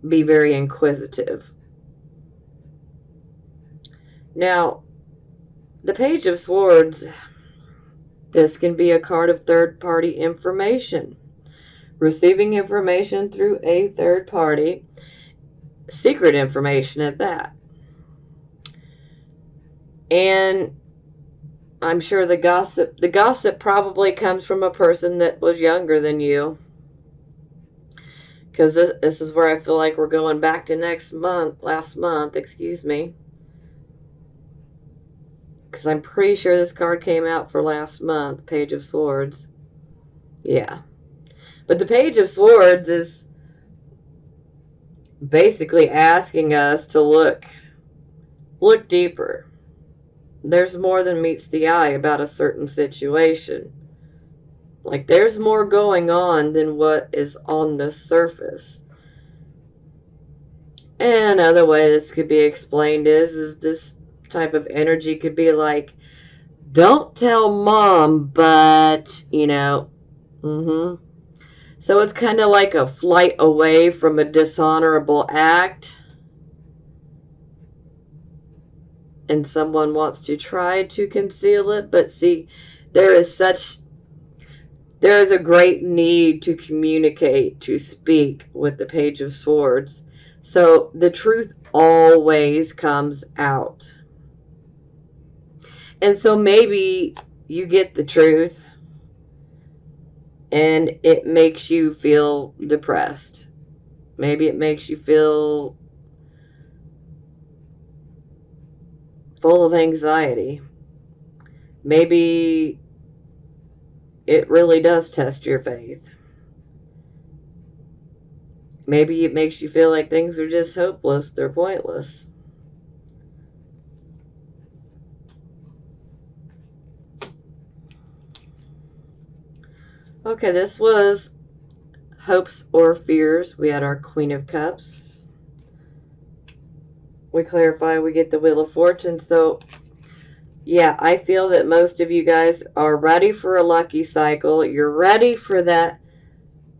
be very inquisitive. Now, the Page of Swords, this can be a card of third-party information. Receiving information through a third party, secret information at that. And I'm sure the gossip probably comes from a person that was younger than you. Because this is where I feel like we're going back to last month, excuse me. Because I'm pretty sure this card came out for last month, Page of Swords. Yeah. But the Page of Swords is basically asking us to look deeper. There's more than meets the eye about a certain situation. Like, there's more going on than what is on the surface. And another way this could be explained is this type of energy could be like, don't tell mom, but, So it's kind of like a flight away from a dishonorable act. And someone wants to try to conceal it. But see, there is a great need to communicate, to speak with the Page of Swords. So the truth always comes out. And so maybe you get the truth and it makes you feel depressed. Maybe it makes you feel full of anxiety. Maybe it really does test your faith. Maybe it makes you feel like things are just hopeless, they're pointless. Okay, this was hopes or fears. We had our Queen of Cups. We clarify, we get the Wheel of Fortune. So, yeah, I feel that most of you guys are ready for a lucky cycle. You're ready for that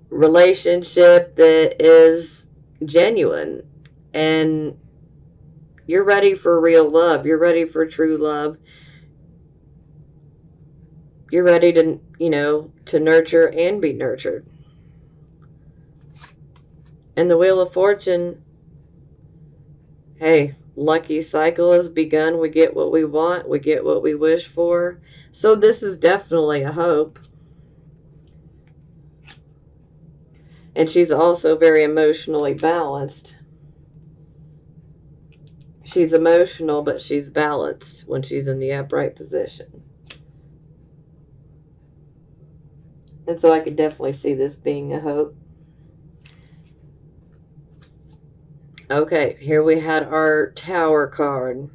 relationship that is genuine. And you're ready for real love. You're ready for true love. You're ready to, to nurture and be nurtured. And the Wheel of Fortune, hey, lucky cycle has begun. We get what we want. We get what we wish for. So this is definitely a hope. And she's also very emotionally balanced. She's emotional, but she's balanced when she's in the upright position. And so I could definitely see this being a hope. Okay, here we had our Tower card.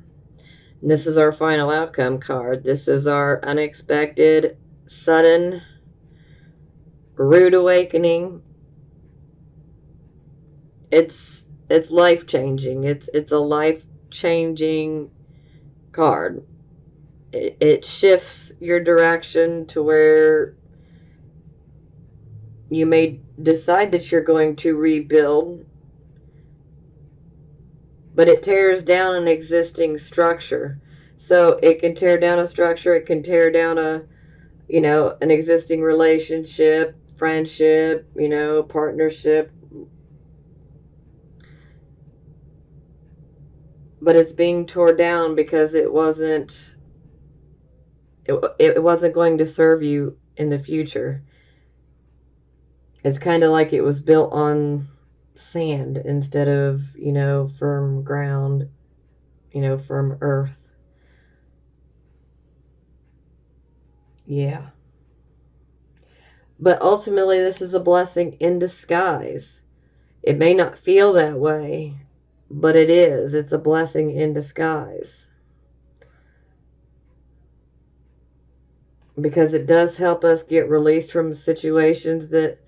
And this is our final outcome card. This is our unexpected, sudden, rude awakening. It's life-changing. It's a life-changing card. It shifts your direction to where you may decide that you're going to rebuild, but it tears down an existing structure. So it can tear down a structure, it can tear down an existing relationship, friendship, partnership. But it's being torn down because it wasn't going to serve you in the future. It's kind of like it was built on sand instead of, firm ground, firm earth. Yeah. But ultimately, this is a blessing in disguise. It may not feel that way, but it is. It's a blessing in disguise. Because it does help us get released from situations that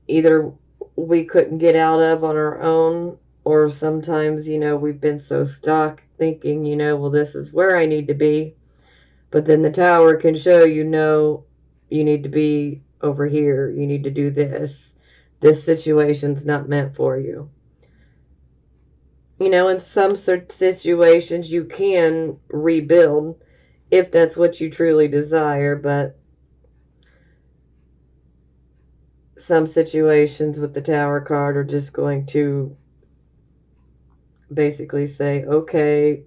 either we couldn't get out of on our own, or sometimes, we've been so stuck thinking, well, this is where I need to be. But then the Tower can show you need to be over here. You need to do this. This situation's not meant for you. In some situations you can rebuild if that's what you truly desire, but some situations with the Tower card are just going to basically say, okay,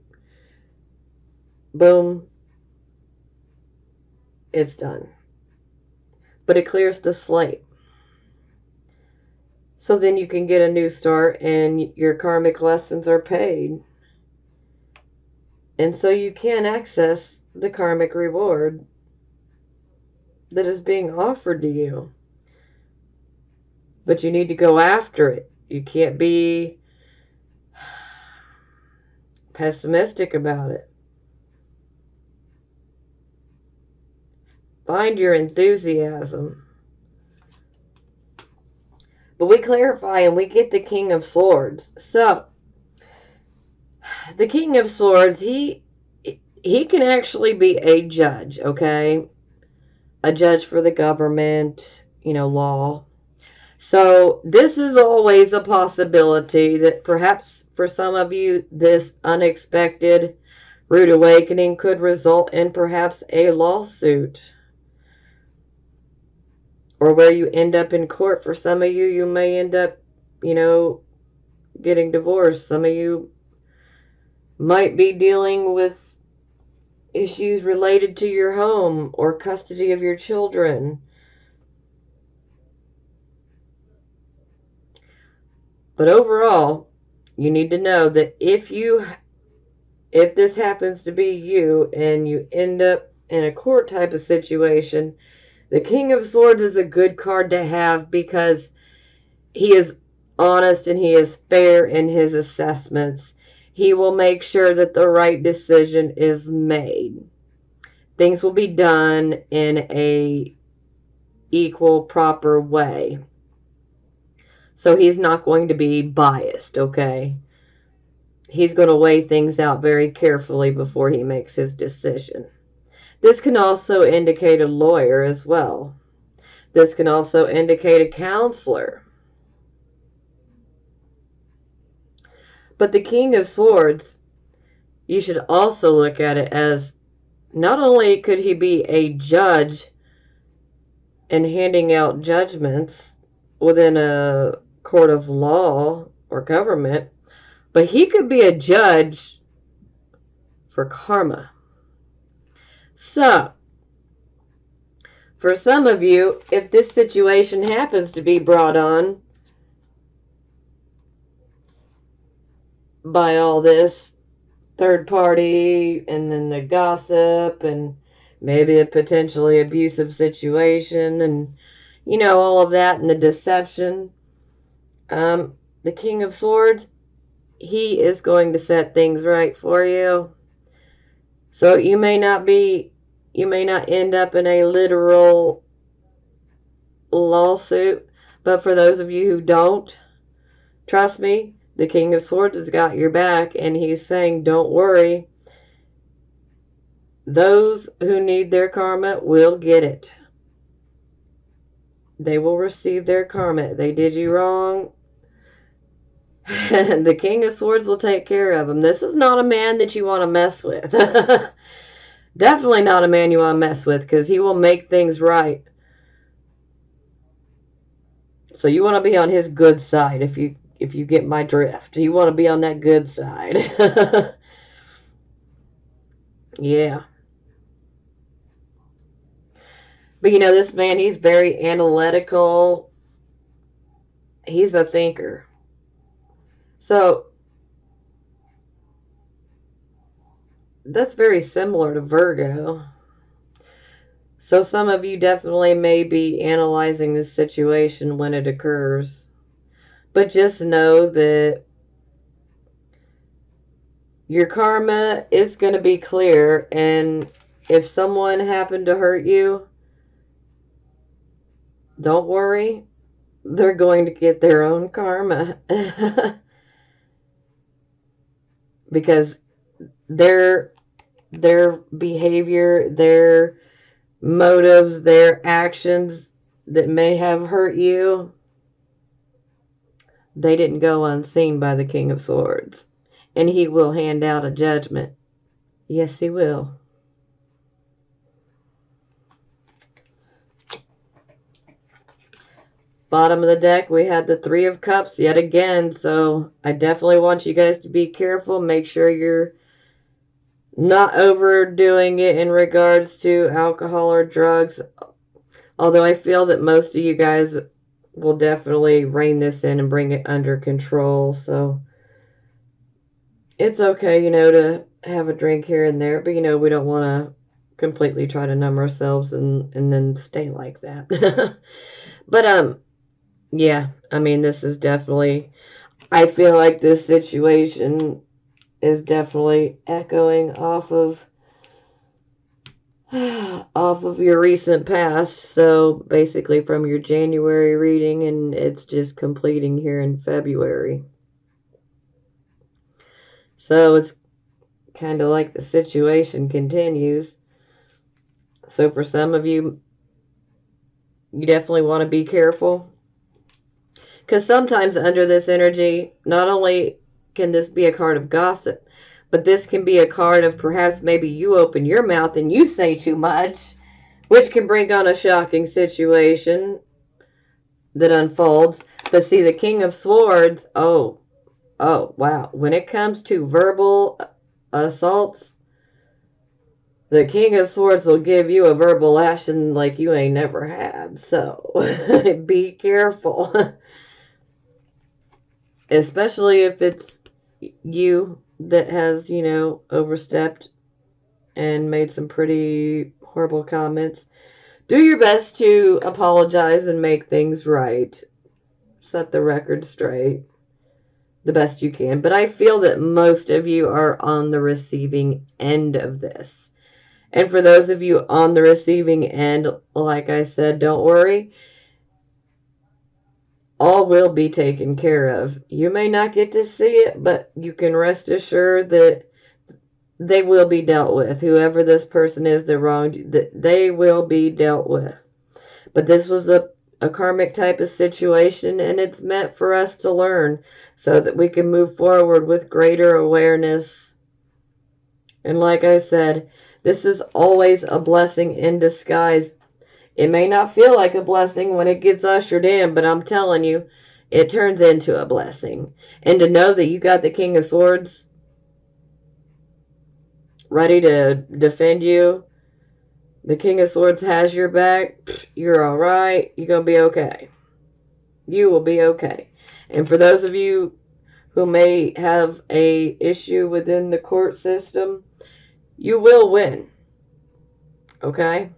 boom, it's done. But it clears the slate. So then you can get a new start and your karmic lessons are paid. And so you can access the karmic reward that is being offered to you. But you need to go after it. You can't be pessimistic about it. Find your enthusiasm. But we clarify and we get the King of Swords. So, the King of Swords, he can actually be a judge, okay? A judge for the government, law. So this is always a possibility that perhaps for some of you, this unexpected rude awakening could result in perhaps a lawsuit. Or where you end up in court. For some of you, you may end up, getting divorced. Some of you might be dealing with issues related to your home or custody of your children. But overall, you need to know that if this happens to be you and you end up in a court type of situation, the King of Swords is a good card to have because he is honest and he is fair in his assessments. He will make sure that the right decision is made. Things will be done in a equal, proper way. So he's not going to be biased, okay? He's going to weigh things out very carefully before he makes his decision. This can also indicate a lawyer as well. This can also indicate a counselor. But the King of Swords, you should also look at it as not only could he be a judge and handing out judgments within a court of law or government, but he could be a judge for karma. So, for some of you, if this situation happens to be brought on by all this third party and then the gossip and maybe a potentially abusive situation and, you know, all of that and the deception, the King of Swords, he is going to set things right for you. So you may not end up in a literal lawsuit, but for those of you who don't, trust me, the King of Swords has got your back, and he's saying, don't worry. Those who need their karma will get it. They will receive their karma. They did you wrong. The King of Swords will take care of them. This is not a man that you want to mess with. Definitely not a man you want to mess with, because he will make things right. So you want to be on his good side if you get my drift. You want to be on that good side. Yeah. But you know, this man, he's very analytical. He's a thinker. So that's very similar to Virgo. So some of you definitely may be analyzing this situation when it occurs. But just know that your karma is going to be clear. And if someone happened to hurt you, don't worry. They're going to get their own karma. Because their behavior, their motives, their actions that may have hurt you, they didn't go unseen by the King of Swords. And he will hand out a judgment. Yes, he will. Bottom of the deck, we had the Three of Cups yet again. So I definitely want you guys to be careful. Make sure you're not overdoing it in regards to alcohol or drugs. Although I feel that most of you guys will definitely rein this in and bring it under control. So it's okay, you know, to have a drink here and there. But, you know, we don't want to completely try to numb ourselves and then stay like that. But, yeah, I mean, this is definitely, I feel like this situation is definitely echoing off of your recent past. So basically from your January reading, and it's just completing here in February. So it's kind of like the situation continues. So for some of you, you definitely want to be careful. Because sometimes under this energy, not only can this be a card of gossip, but this can be a card of perhaps maybe you open your mouth and you say too much, which can bring on a shocking situation that unfolds. But see, the King of Swords, oh, wow. When it comes to verbal assaults, the King of Swords will give you a verbal lashing like you ain't never had. So be careful. especially if it's you that has, overstepped and made some pretty horrible comments. Do your best to apologize and make things right. Set the record straight the best you can. But I feel that most of you are on the receiving end of this. And for those of you on the receiving end, like I said, don't worry. All will be taken care of. You may not get to see it, but you can rest assured that they will be dealt with. Whoever this person is that wronged you, they will be dealt with. But this was a karmic type of situation, and it's meant for us to learn so that we can move forward with greater awareness. And like I said, this is always a blessing in disguise. It may not feel like a blessing when it gets ushered in, but I'm telling you, it turns into a blessing. And to know that you got the King of Swords ready to defend you, the King of Swords has your back, you're all right, you're going to be okay. You will be okay. And for those of you who may have a issue within the court system, you will win. Okay?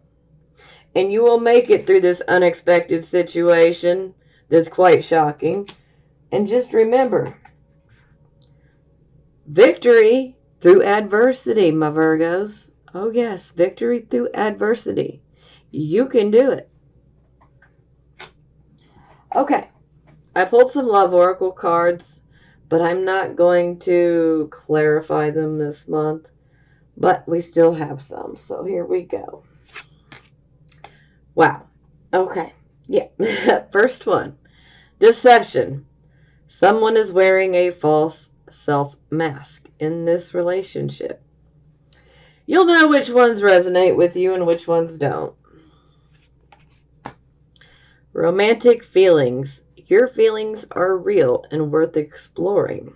And you will make it through this unexpected situation that's quite shocking. And just remember, victory through adversity, my Virgos. Oh yes, victory through adversity. You can do it. Okay, I pulled some love oracle cards, but I'm not going to clarify them this month. But we still have some, so here we go. Wow. Okay. Yeah. First one. Deception. Someone is wearing a false self-mask in this relationship. You'll know which ones resonate with you and which ones don't. Romantic feelings. Your feelings are real and worth exploring.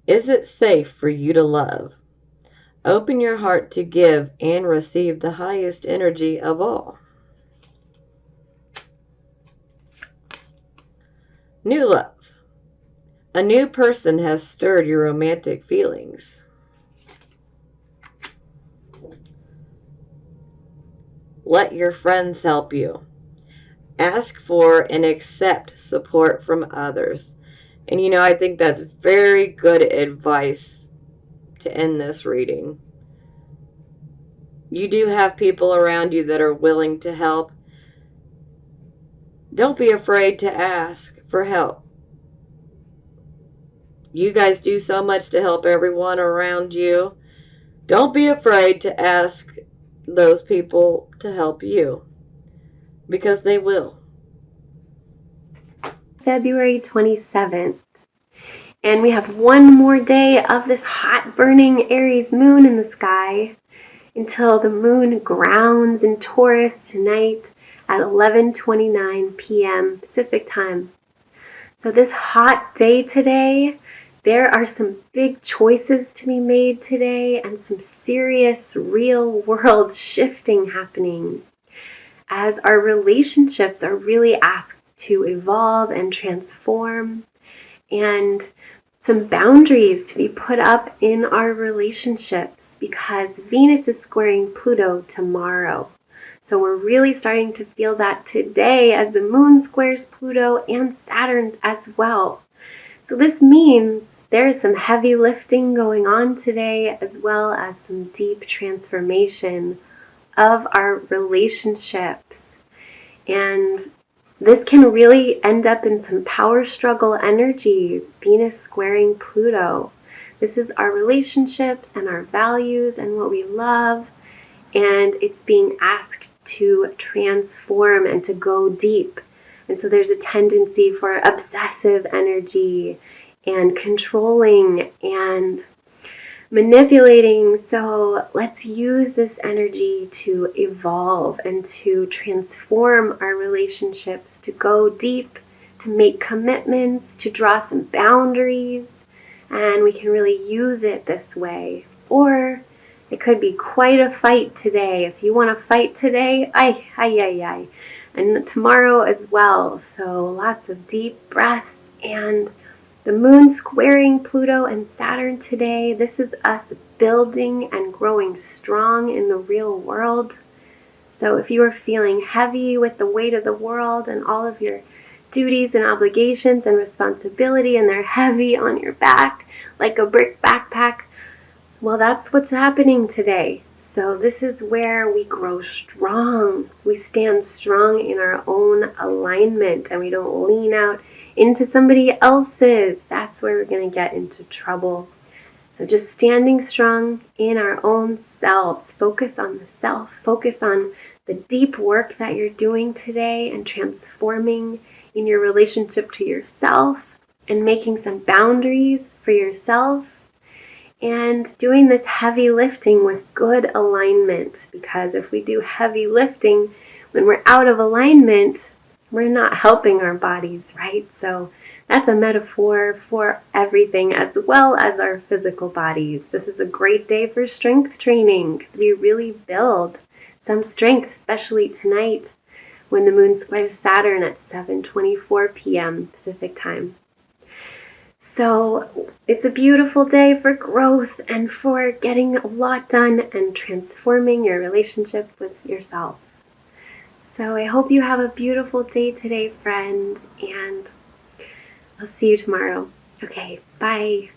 Is it safe for you to love? Open your heart to give and receive the highest energy of all. New love. A new person has stirred your romantic feelings. Let your friends help you. Ask for and accept support from others. And I think that's very good advice to end this reading. You do have people around you that are willing to help. Don't be afraid to ask for help. You guys do so much to help everyone around you. Don't be afraid to ask those people to help you, because they will. February 27th. And we have one more day of this hot burning Aries moon in the sky until the moon grounds in Taurus tonight at 11:29 p.m. Pacific time. So this hot day today, there are some big choices to be made today and some serious real world shifting happening as our relationships are really asked to evolve and transform, and some boundaries to be put up in our relationships because Venus is squaring Pluto tomorrow. So we're really starting to feel that today as the moon squares Pluto and Saturn as well. So this means there is some heavy lifting going on today, as well as some deep transformation of our relationships. And this can really end up in some power struggle energy, Venus squaring Pluto. This is our relationships and our values and what we love, and it's being asked to transform and to go deep. And so there's a tendency for obsessive energy and controlling and manipulating. So let's use this energy to evolve and to transform our relationships, to go deep, to make commitments, to draw some boundaries, and we can really use it this way. Or it could be quite a fight today. If you want to fight today, and tomorrow as well. So lots of deep breaths, and the moon squaring Pluto and Saturn today. This is us building and growing strong in the real world. So if you are feeling heavy with the weight of the world and all of your duties and obligations and responsibility, and they're heavy on your back like a brick backpack, well, that's what's happening today. So this is where we grow strong. We stand strong in our own alignment, and we don't lean out into somebody else's. That's where we're going to get into trouble. So just standing strong in our own selves. Focus on the self. Focus on the deep work that you're doing today and transforming in your relationship to yourself and making some boundaries for yourself and doing this heavy lifting with good alignment. Because if we do heavy lifting when we're out of alignment, we're not helping our bodies, right? So that's a metaphor for everything as well as our physical bodies. This is a great day for strength training because we really build some strength, especially tonight when the moon squares Saturn at 7:24 p.m. Pacific time. So it's a beautiful day for growth and for getting a lot done and transforming your relationship with yourself. So I hope you have a beautiful day today, friend, and I'll see you tomorrow. Okay, bye.